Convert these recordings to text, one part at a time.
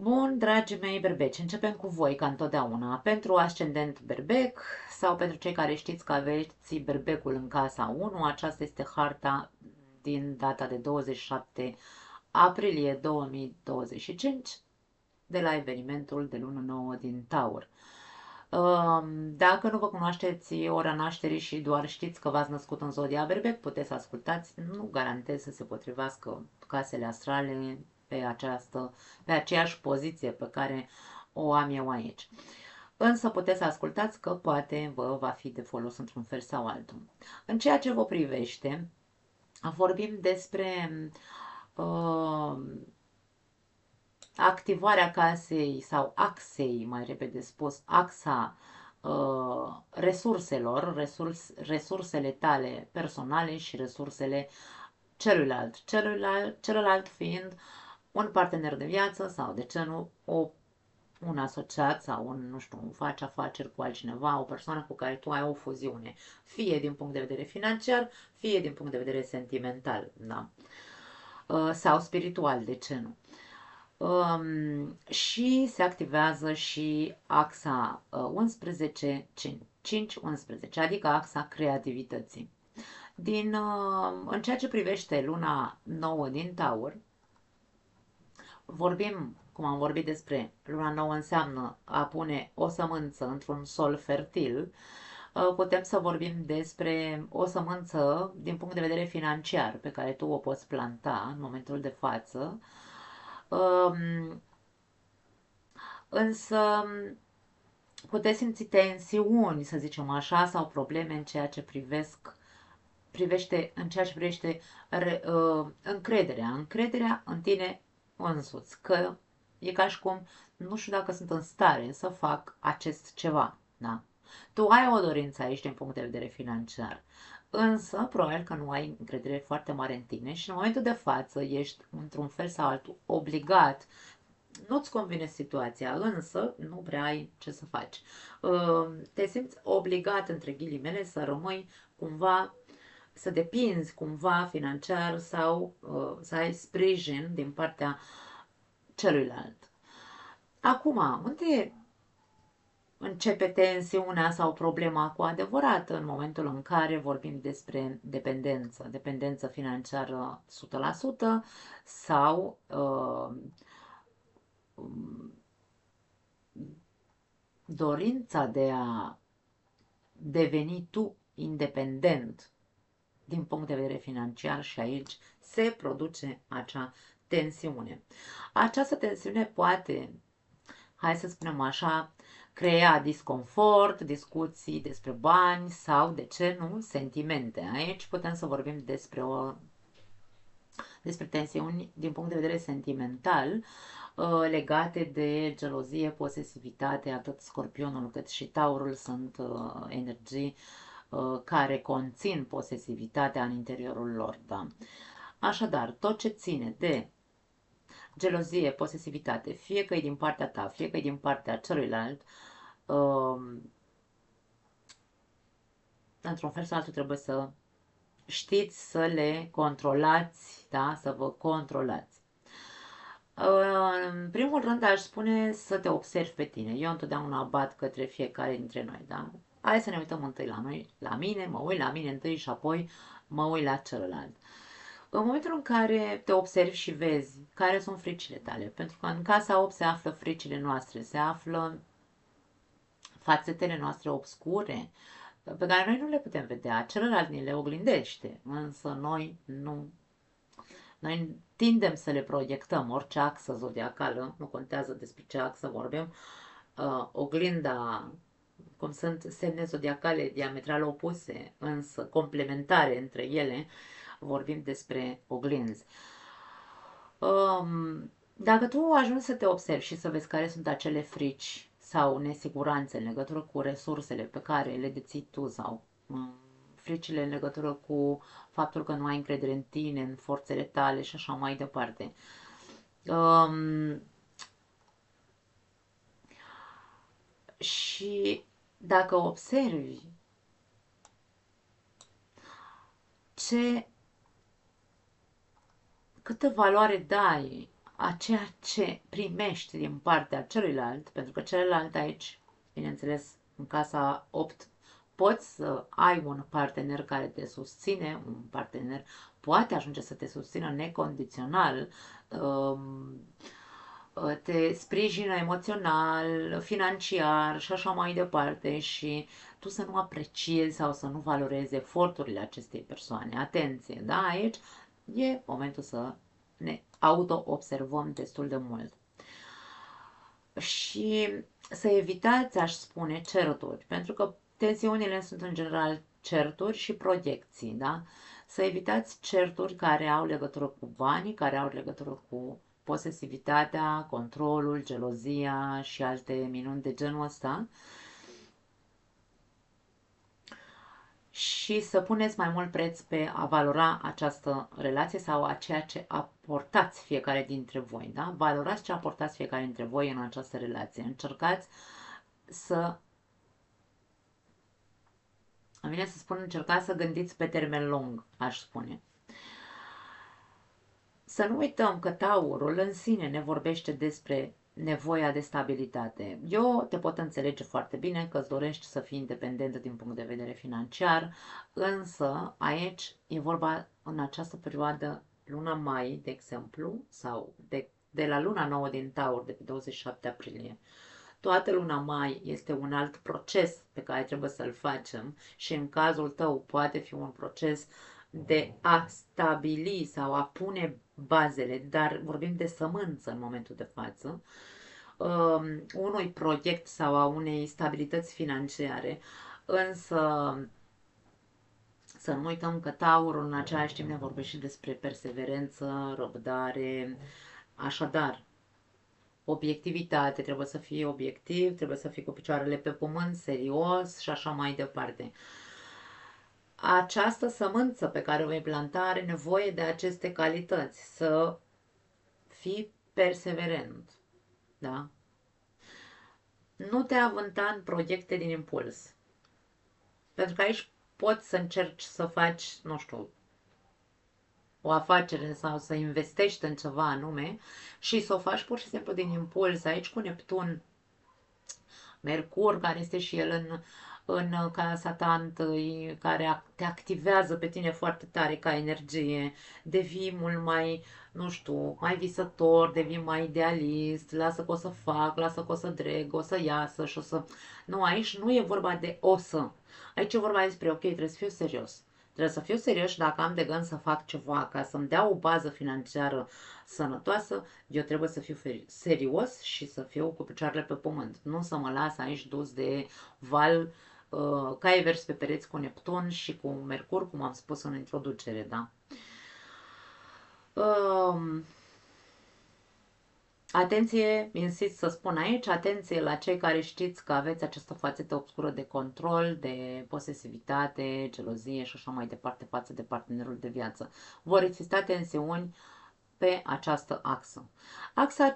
Bun, dragii mei berbeci, începem cu voi, ca întotdeauna. Pentru ascendent berbec sau pentru cei care știți că aveți berbecul în casa 1, aceasta este harta din data de 27 aprilie 2025 de la evenimentul de lună nouă din Taur. Dacă nu vă cunoașteți ora nașterii și doar știți că v-ați născut în zodia berbec, puteți ascultați, nu garantez să se potrivească casele astrale pe aceeași poziție pe care o am eu aici. Însă puteți să ascultați că poate vă va fi de folos într-un fel sau altul. În ceea ce vă privește, vorbim despre uh, activarea casei sau axei, mai repede spus, axa resursele tale personale și resursele celălalt fiind un partener de viață sau, de ce nu, un asociat sau un, nu știu, faci afaceri cu altcineva, o persoană cu care tu ai o fuziune, fie din punct de vedere financiar, fie din punct de vedere sentimental, da? Sau spiritual, de ce nu? Și se activează și axa 11-5-11, adică axa creativității. În ceea ce privește luna nouă din Taur, vorbim, cum am vorbit despre luna nouă, înseamnă a pune o sămânță într-un sol fertil. Putem să vorbim despre o sămânță din punct de vedere financiar pe care tu o poți planta în momentul de față. Însă puteți simți tensiuni, să zicem așa, sau probleme în ceea ce privește încrederea în tine însuți, că e ca și cum nu știu dacă sunt în stare să fac acest ceva, da? Tu ai o dorință aici din punct de vedere financiar, însă probabil că nu ai încredere foarte mare în tine și în momentul de față ești într-un fel sau altul obligat. Nu-ți convine situația, însă nu prea ai ce să faci. Te simți obligat, între ghilimele, să rămâi cumva, să depinzi cumva financiar sau să ai sprijin din partea celuilalt. Acum, unde începe tensiunea sau problema cu adevărat? În momentul în care vorbim despre dependență financiară 100% sau dorința de a deveni tu independent din punct de vedere financiar, și aici se produce acea tensiune. Această tensiune poate, hai să spunem așa, crea disconfort, discuții despre bani sau, de ce nu, sentimente. Aici putem să vorbim despre tensiuni din punct de vedere sentimental, legate de gelozie, posesivitate. Atât Scorpionul cât și Taurul sunt energii care conțin posesivitatea în interiorul lor. Da? Așadar, tot ce ține de gelozie, posesivitate, fie că e din partea ta, fie că e din partea celuilalt, într-un fel sau altul trebuie să știți să le controlați, da? Să vă controlați. În primul rând aș spune să te observi pe tine. Eu întotdeauna bat către fiecare dintre noi, da? Hai să ne uităm întâi la noi, la mine, mă uit la mine întâi și apoi mă uit la celălalt. În momentul în care te observi și vezi care sunt fricile tale, pentru că în casa 8 se află fricile noastre, se află fațetele noastre obscure, pe care noi nu le putem vedea, celălalt ni le oglindește, însă noi nu. Noi tindem să le proiectăm, orice axă zodiacală, nu contează despre ce axă vorbim, oglinda, cum sunt semne zodiacale diametral opuse, însă complementare între ele, vorbim despre oglinzi. Dacă tu ajungi să te observi și să vezi care sunt acele frici sau nesiguranțe în legătură cu resursele pe care le deții tu sau fricile în legătură cu faptul că nu ai încredere în tine, în forțele tale și așa mai departe. Și dacă observi ce câtă valoare dai a ceea ce primești din partea celuilalt, pentru că celălalt aici, bineînțeles, în casa 8, poți să ai un partener care te susține, un partener poate ajunge să te susțină necondițional, te sprijină emoțional, financiar și așa mai departe și tu să nu apreciezi sau să nu valorezi eforturile acestei persoane. Atenție, da? Aici e momentul să ne auto-observăm destul de mult. Și să evitați, aș spune, certuri, pentru că tensiunile sunt în general certuri și proiecții, da? Să evitați certuri care au legătură cu banii, care au legătură cu posesivitatea, controlul, gelozia și alte minuni de genul ăsta. Și să puneți mai mult preț pe a valora această relație sau a ceea ce aportați fiecare dintre voi, da? Valorați ce aportați fiecare dintre voi în această relație. Încercați să, îmi vine să spun, încercați să gândiți pe termen lung, aș spune. Să nu uităm că taurul în sine ne vorbește despre nevoia de stabilitate. Eu te pot înțelege foarte bine că îți dorești să fii independent din punct de vedere financiar, însă aici e vorba în această perioadă, luna mai, de exemplu, sau de la luna nouă din Taur, de pe 27 aprilie. Toată luna mai este un alt proces pe care trebuie să-l facem și în cazul tău poate fi un proces de a stabili sau a pune bazele, dar vorbim de sămânță în momentul de față, unui proiect sau a unei stabilități financiare, însă să nu uităm că Taurul în același timp ne vorbește și despre perseverență, răbdare, așadar, obiectivitate, trebuie să fii obiectiv, trebuie să fii cu picioarele pe pământ, serios și așa mai departe. Această sămânță pe care o vei planta are nevoie de aceste calități, să fii perseverent, da? Nu te avânta în proiecte din impuls, pentru că aici poți să încerci să faci, nu știu, o afacere sau să investești în ceva anume și să o faci pur și simplu din impuls. Aici cu Neptun, Mercur, care este și el în casa ta întâi, care te activează pe tine foarte tare ca energie, devii mult mai, nu știu, mai visător, devii mai idealist, lasă că o să fac, lasă că o să dreg, o să iasă și o să... Nu, aici nu e vorba de o să. Aici e vorba despre, ok, trebuie să fiu serios. Trebuie să fiu serios și dacă am de gând să fac ceva ca să-mi dea o bază financiară sănătoasă, eu trebuie să fiu serios și să fiu cu picioarele pe pământ. Nu să mă las aici dus de val, cai vers pe pereți cu Neptun și cu Mercur, cum am spus în introducere, da? Atenție, insist să spun aici, atenție la cei care știți că aveți această fațetă obscură de control, de posesivitate, gelozie și așa mai departe față de partenerul de viață. Vor exista tensiuni pe această axă. Axa 5-11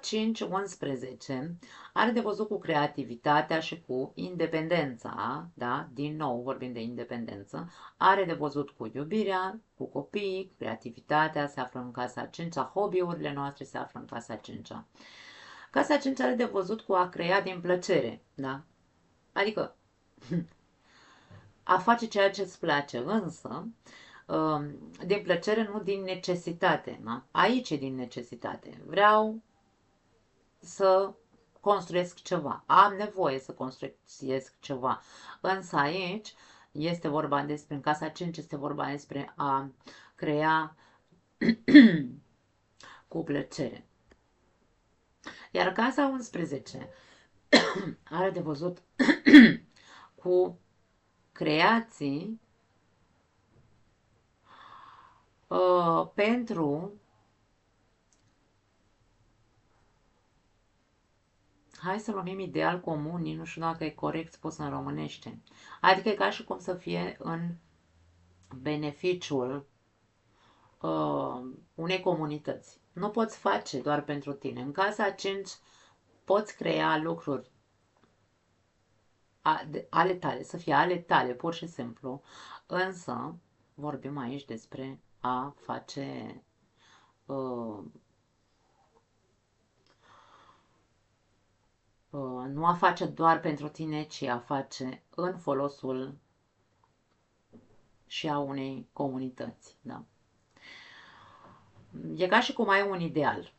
are de văzut cu creativitatea și cu independența, da? Din nou vorbim de independență, are de văzut cu iubirea, cu copiii, creativitatea se află în casa 5-a, hobby-urile noastre se află în casa 5-a. Casa 5 are de văzut cu a crea din plăcere, da? Adică a face ceea ce îți place, însă din plăcere, nu din necesitate. Da? Aici e din necesitate. Vreau să construiesc ceva. Am nevoie să construiesc ceva. Însă aici este vorba despre, în casa 5 este vorba despre a crea cu plăcere. Iar casa 11 are de văzut cu creații pentru, hai să numim ideal comun, nu știu dacă e corect spus în românește. Adică e ca și cum să fie în beneficiul unei comunități. Nu poți face doar pentru tine. În casa 5 poți crea lucruri ale tale, să fie ale tale, pur și simplu, însă vorbim aici despre a face nu a face doar pentru tine, ci a face în folosul și a unei comunități. Da? E ca și cum ai un ideal.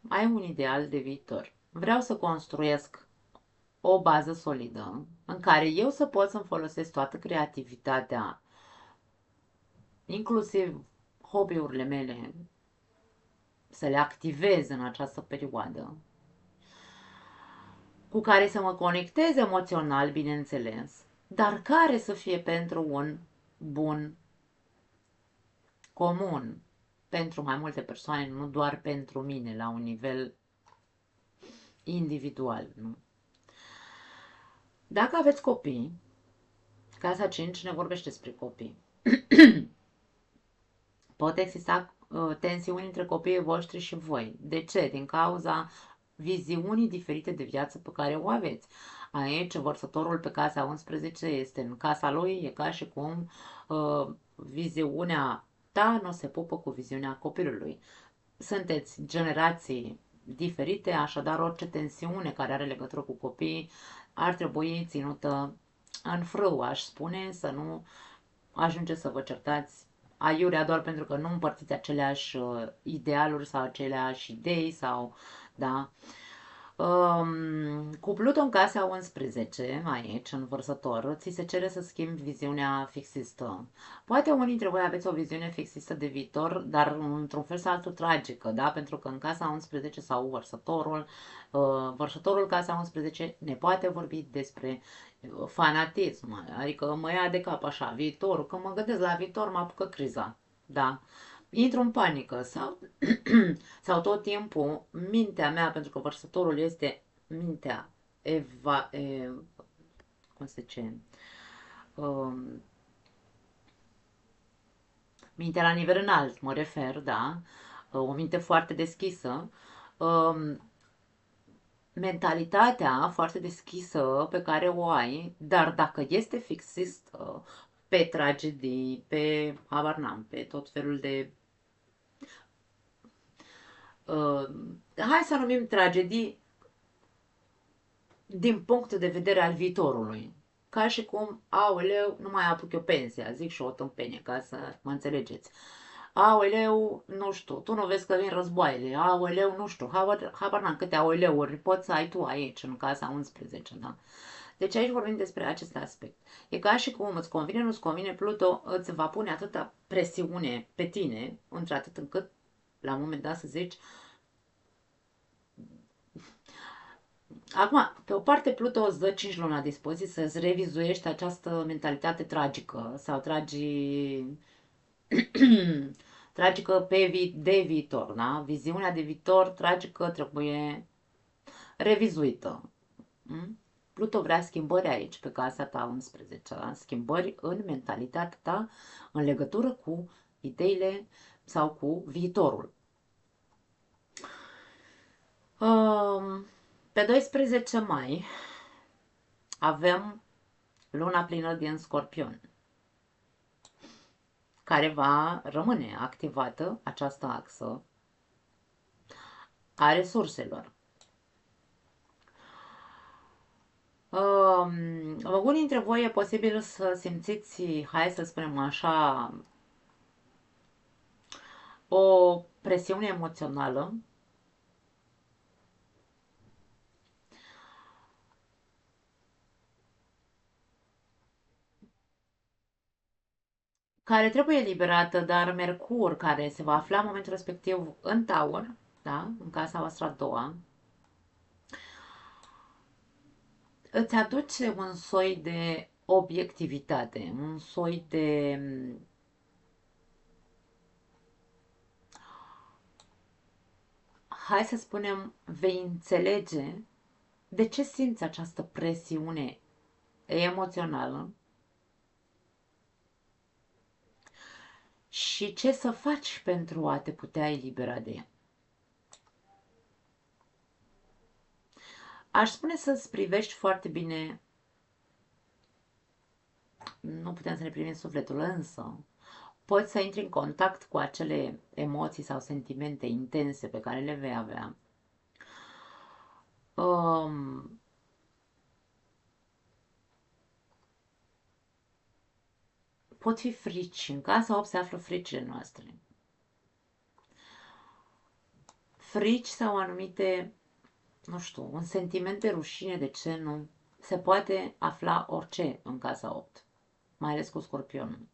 Ai un ideal de viitor. Vreau să construiesc o bază solidă în care eu să pot să-mi folosesc toată creativitatea, inclusiv hobby-urile mele, să le activez în această perioadă, cu care să mă conectez emoțional, bineînțeles, dar care să fie pentru un bun comun, pentru mai multe persoane, nu doar pentru mine, la un nivel individual. Nu? Dacă aveți copii, Casa 5 ne vorbește despre copii. Pot exista tensiuni între copiii voștri și voi. De ce? Din cauza viziunii diferite de viață pe care o aveți. Aici, vărsătorul pe casa 11 este în casa lui, e ca și cum viziunea ta nu se pupă cu viziunea copilului. Sunteți generații diferite, așadar orice tensiune care are legătură cu copiii ar trebui ținută în frâu, aș spune, să nu ajungeți să vă certați aiurea doar pentru că nu împărțiți aceleași idealuri sau aceleași idei sau, da. Cu Pluton în casa 11, aici, în Vărsător, ți se cere să schimbi viziunea fixistă. Poate unii dintre voi aveți o viziune fixistă de viitor, dar într-un fel sau altul tragică, da? Pentru că în casa 11 sau Vărsătorul casa 11 ne poate vorbi despre fanatism, adică mă ia de cap așa, viitorul, când mă gândesc la viitor mă apucă criza, da? Intru în panică sau tot timpul mintea mea, pentru că vărsătorul este mintea cum se zice, um, mintea la nivel înalt, mă refer, da? O minte foarte deschisă, mentalitatea foarte deschisă pe care o ai, dar dacă este fixistă pe tragedii, pe, habar n-am, pe tot felul de hai să numim tragedii din punct de vedere al viitorului. Ca și cum, aoleu, nu mai apuc eu pensia, zic și o tâmpenie, ca să mă înțelegeți. Aoleu, nu știu, tu nu vezi că vin războaiele, aoleu, nu știu, habar n-am câte aoleuri poți să ai tu aici, în casa 11, da? Deci aici vorbim despre acest aspect. E ca și cum îți convine, nu-ți convine, Pluto îți va pune atâta presiune pe tine, într-atât încât, la un moment dat, să zici, acum, pe o parte, Pluto îți dă 5 luni la dispoziție să-ți revizuiești această mentalitate tragică sau tragică de viitor, da? Viziunea de viitor tragică trebuie revizuită. Pluto vrea schimbări aici, pe casa ta 11, schimbări în mentalitatea ta în legătură cu ideile sau cu viitorul. Pe 12 mai avem luna plină din Scorpion, care va rămâne activată, această axă a resurselor. Unii dintre voi e posibil să simțiți, hai să spunem așa, o presiune emoțională care trebuie eliberată, dar Mercur, care se va afla în momentul respectiv în Taur, da? În casa voastră a doua, îți aduce un soi de obiectivitate, un soi de, hai să spunem, vei înțelege de ce simți această presiune emoțională și ce să faci pentru a te putea elibera de ea. Aș spune să-ți privești foarte bine, nu putem să ne privim sufletul, însă poți să intri în contact cu acele emoții sau sentimente intense pe care le vei avea. pot fi frici. În casa 8 se află fricile noastre. Frici sau anumite, nu știu, un sentiment de rușine, de ce nu? Se poate afla orice în casa 8, mai ales cu Scorpionul.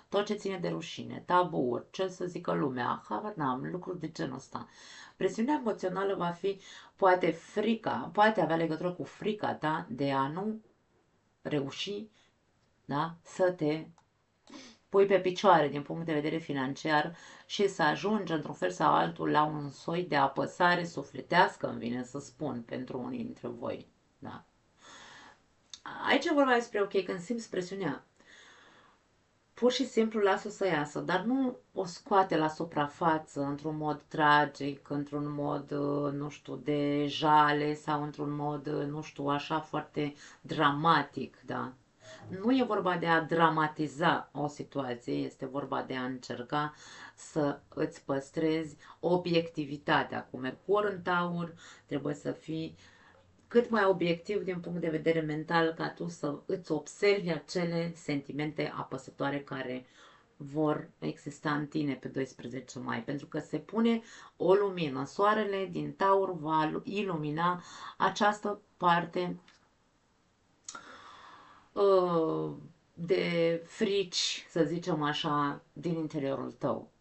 Tot ce ține de rușine, tabuuri, ce să zică lumea, habar n-am, lucruri de genul ăsta. Presiunea emoțională va fi, poate frica, poate avea legătură cu frica ta de a nu reuși, da, să te pui pe picioare din punct de vedere financiar și să ajungi într-un fel sau altul la un soi de apăsare sufletească, îmi vine să spun, pentru unii dintre voi. Da. Aici e vorba despre, ok, când simți presiunea, pur și simplu lasă să iasă, dar nu o scoate la suprafață într-un mod tragic, într-un mod, nu știu, de jale sau într-un mod, nu știu, așa foarte dramatic, da. Nu e vorba de a dramatiza o situație, este vorba de a încerca să îți păstrezi obiectivitatea. Cu Mercur în Taur, trebuie să fii cât mai obiectiv din punct de vedere mental, ca tu să îți observi acele sentimente apăsătoare care vor exista în tine pe 12 mai, pentru că se pune o lumină. Soarele din Taur va ilumina această parte de frici, să zicem așa, din interiorul tău.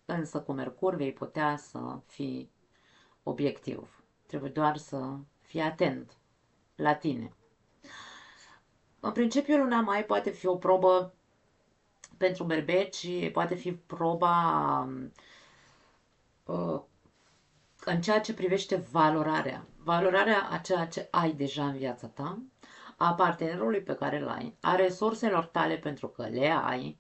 Însă cu Mercur vei putea să fii obiectiv. Trebuie doar să fii atent la tine. În principiu, luna mai poate fi o probă pentru berbeci, poate fi proba în ceea ce privește valorarea. Valorarea a ceea ce ai deja în viața ta, a partenerului pe care îl ai, a resurselor tale pentru că le ai,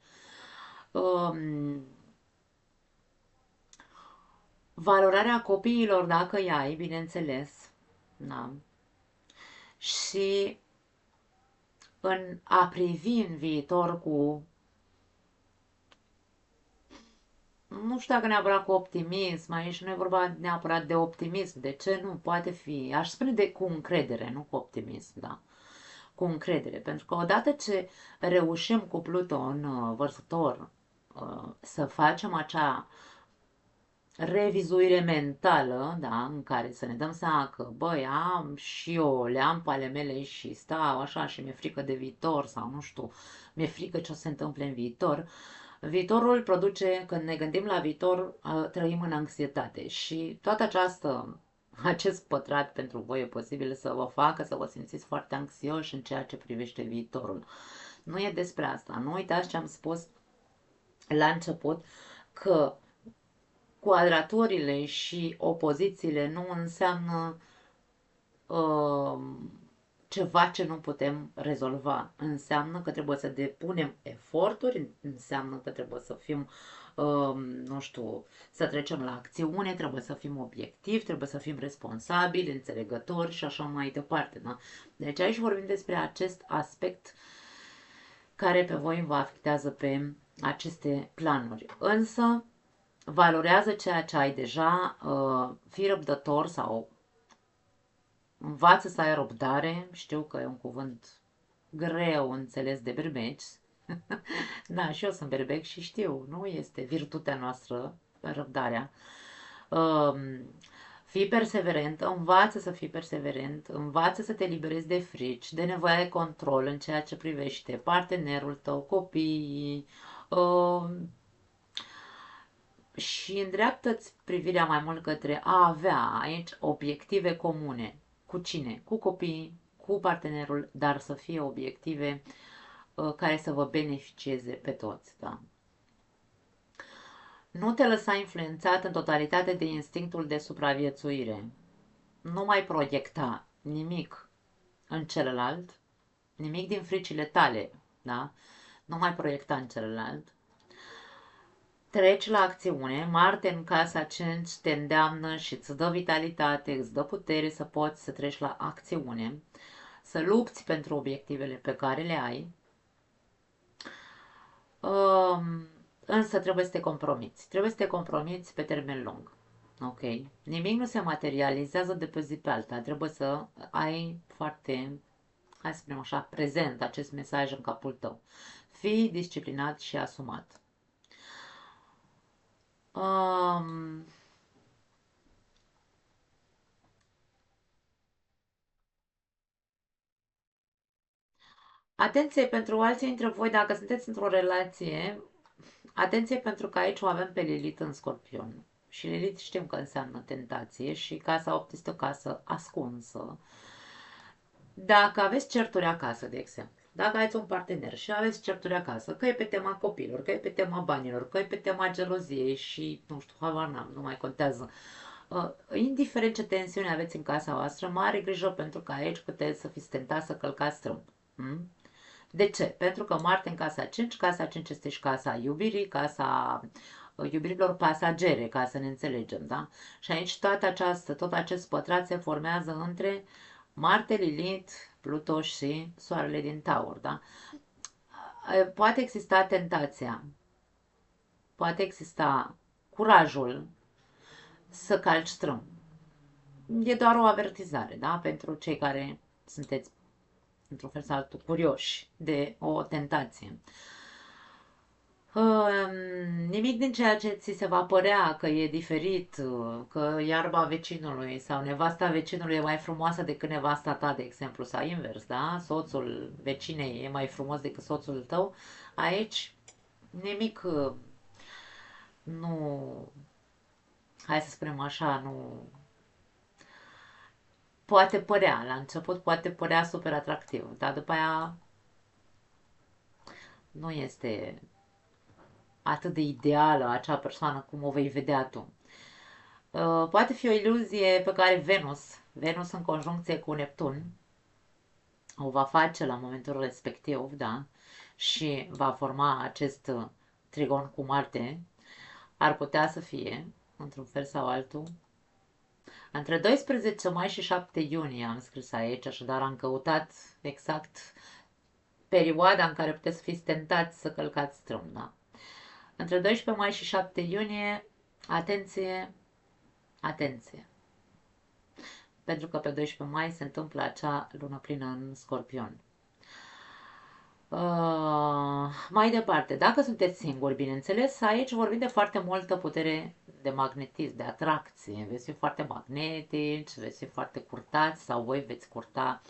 valorarea copiilor dacă îi ai, bineînțeles, da? Și în a privi în viitor cu, nu știu dacă neapărat cu optimism, aici nu e vorba neapărat de optimism, de ce nu, poate fi, aș spune de cu încredere, nu cu optimism, da, cu încredere, pentru că odată ce reușim cu Pluton vărsător să facem acea revizuire mentală, da, în care să ne dăm seama că, băi, am și eu, le am pe ale mele și stau așa și mi-e frică de viitor sau nu știu, mi-e frică ce o să se întâmple în viitor. Viitorul produce, când ne gândim la viitor, trăim în anxietate și toată acest pătrat pentru voi e posibil să vă facă să vă simțiți foarte anxioși în ceea ce privește viitorul. Nu e despre asta. Nu uitați ce am spus la început, că quadraturile și opozițiile nu înseamnă ceva ce nu putem rezolva. Înseamnă că trebuie să depunem eforturi, înseamnă că trebuie să fim, nu știu, să trecem la acțiune, trebuie să fim obiectivi, trebuie să fim responsabili, înțelegători și așa mai departe. Da? Deci aici vorbim despre acest aspect care pe voi vă afectează pe aceste planuri. Însă, valorează ceea ce ai deja, fii răbdător sau învață să ai răbdare. Știu că e un cuvânt greu înțeles de berbeci. Da, și eu sunt berbec și știu, nu este virtutea noastră, răbdarea. Fii perseverent, învață să fii perseverent, învață să te liberezi de frici, de nevoia de control în ceea ce privește partenerul tău, copiii, și îndreaptă-ți privirea mai mult către a avea aici obiective comune. Cu cine? Cu copiii, cu partenerul, dar să fie obiective care să vă beneficieze pe toți. Da? Nu te lăsa influențat în totalitate de instinctul de supraviețuire. Nu mai proiecta nimic în celălalt, nimic din fricile tale, da? Nu mai proiecta în celălalt. Treci la acțiune, Marte în casa 5 te îndeamnă și îți dă vitalitate, îți dă putere să poți să treci la acțiune, să lupți pentru obiectivele pe care le ai, însă trebuie să te compromiți. Trebuie să te compromiți pe termen lung. Ok? Nimic nu se materializează de pe zi pe alta. Trebuie să ai foarte, hai să spunem așa, prezent acest mesaj în capul tău. Fii disciplinat și asumat. Um, Atenție pentru alții dintre voi, dacă sunteți într-o relație, atenție pentru că aici o avem pe Lilith în Scorpion. Și Lilith știm că înseamnă tentație și casa 8 este o casă ascunsă. Dacă aveți certuri acasă, de exemplu, dacă aveți un partener și aveți certuri acasă, că e pe tema copilor, că e pe tema banilor, că e pe tema geloziei și, nu știu, habar n-am, nu mai contează. Indiferent ce tensiune aveți în casa voastră, mare grijă pentru că aici puteți să fiți tentați să călcați strâmb. Mm? De ce? Pentru că Marte în casa 5 este și casa iubirii, casa iubirilor pasagere, ca să ne înțelegem, da? Și aici tot acest pătrat se formează între Marte, Lilith, Pluto și Soarele din Taur, da? Poate exista tentația, poate exista curajul să calci strâmb. E doar o avertizare, da? Pentru cei care sunteți, într-un fel sau altul, curioși de o tentație. Nimic din ceea ce ți se va părea că e diferit, că iarba vecinului sau nevasta vecinului e mai frumoasă decât nevasta ta, de exemplu, sau invers, da? Soțul vecinei e mai frumos decât soțul tău, aici nimic nu, hai să spunem așa, nu poate părea, la început poate părea super atractiv, dar după aia nu este atât de ideală acea persoană cum o vei vedea tu. Poate fi o iluzie pe care Venus în conjuncție cu Neptun, o va face la momentul respectiv, da? Și va forma acest trigon cu Marte, ar putea să fie, într-un fel sau altul, între 12 mai și 7 iunie am scris aici, așadar am căutat exact perioada în care puteți să fiți tentați să călcați strâmb, da? Între 12 mai și 7 iunie, atenție, atenție. Pentru că pe 12 mai se întâmplă acea lună plină în Scorpion. Mai departe, dacă sunteți singuri, bineînțeles, aici vorbim de foarte multă putere de magnetism, de atracție. Veți fi foarte magnetici, veți fi foarte curtați sau voi veți curta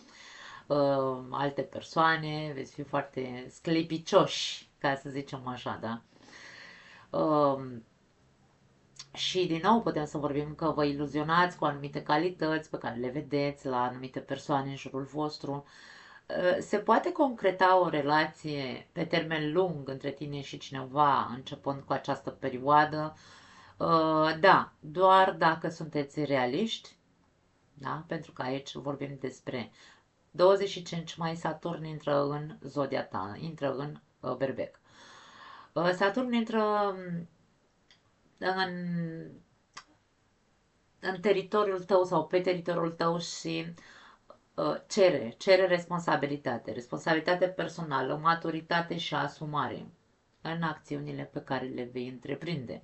alte persoane, veți fi foarte sclipicioși, ca să zicem așa, da? Și din nou putem să vorbim că vă iluzionați cu anumite calități pe care le vedeți la anumite persoane în jurul vostru. Se poate concreta o relație pe termen lung între tine și cineva începând cu această perioadă? Da, doar dacă sunteți realiști, da? Pentru că aici vorbim despre 25 mai Saturn intră în zodia ta, intră în Berbec. Saturn intră în, în teritoriul tău sau pe teritoriul tău și cere responsabilitate personală, maturitate și asumare în acțiunile pe care le vei întreprinde.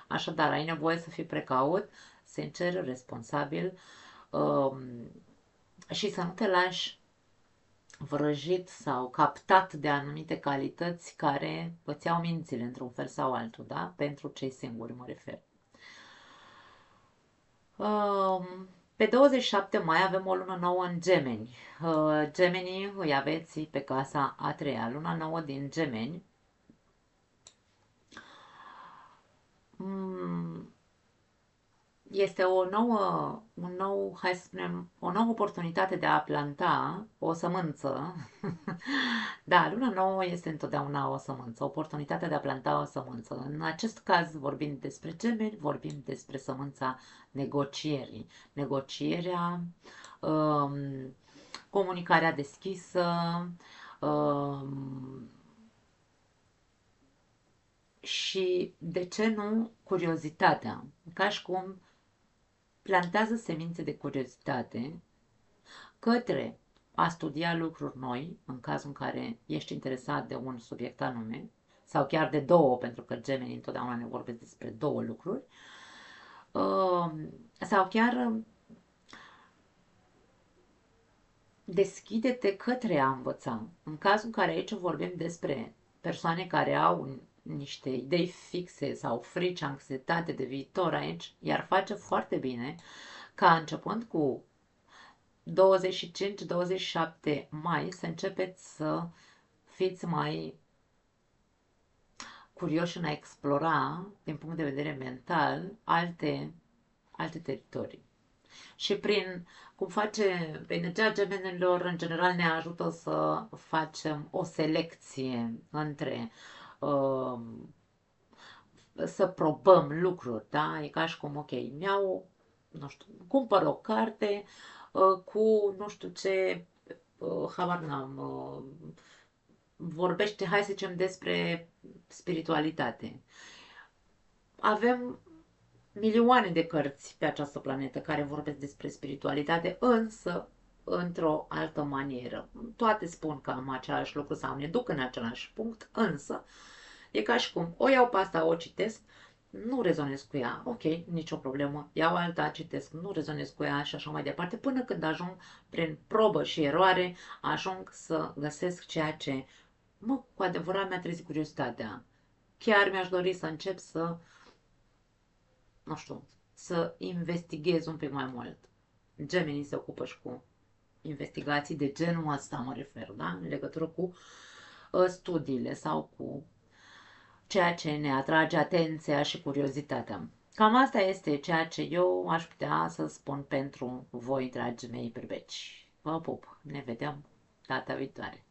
Așadar, ai nevoie să fii precaut, sincer, responsabil și să nu te lași vrăjit sau captat de anumite calități care îți iau mințile într-un fel sau altul, da? Pentru cei singuri mă refer. Pe 27 mai avem o lună nouă în Gemeni. Gemenii îi aveți pe casa a treia. Luna nouă din Gemeni este hai să spunem, o nouă oportunitate de a planta o sămânță. Da, luna nouă este întotdeauna o sămânță, oportunitatea de a planta o sămânță. În acest caz vorbim despre gemeni, vorbim despre sămânța negocierii. Negocierea, um, comunicarea deschisă, um, și, de ce nu, curiozitatea. Ca și cum plantează semințe de curiozitate către a studia lucruri noi, în cazul în care ești interesat de un subiect anume, sau chiar de două, pentru că gemenii întotdeauna ne vorbesc despre două lucruri, sau chiar deschide-te către a învăța. În cazul în care aici vorbim despre persoane care au niște idei fixe sau frici, anxietate de viitor aici, iar face foarte bine ca începând cu 25-27 mai să începeți să fiți mai curioși în a explora, din punct de vedere mental, alte teritorii. Și cum face energia gemenilor, în general ne ajută să facem o selecție între uh, să probăm lucruri, da? E ca și cum, ok, nu știu, cumpăr o carte cu nu știu ce, habar n-am, vorbește, hai să zicem, despre spiritualitate. Avem milioane de cărți pe această planetă care vorbesc despre spiritualitate, însă într-o altă manieră. Toate spun cam același lucru sau ne duc în același punct, însă e ca și cum o iau pe asta, o citesc, nu rezonez cu ea, ok, nicio problemă, iau alta, citesc, nu rezonez cu ea și așa mai departe, până când ajung prin probă și eroare, ajung să găsesc ceea ce, cu adevărat mi-a trezit curiozitatea. Chiar mi-aș dori să încep să, nu știu, să investighez un pic mai mult. Gemenii se ocupă și cu investigații de genul ăsta, mă refer, da? În legătură cu studiile sau cu ceea ce ne atrage atenția și curiozitatea. Cam asta este ceea ce eu aș putea să spun pentru voi, dragii mei berbeci. Vă pup, ne vedem data viitoare.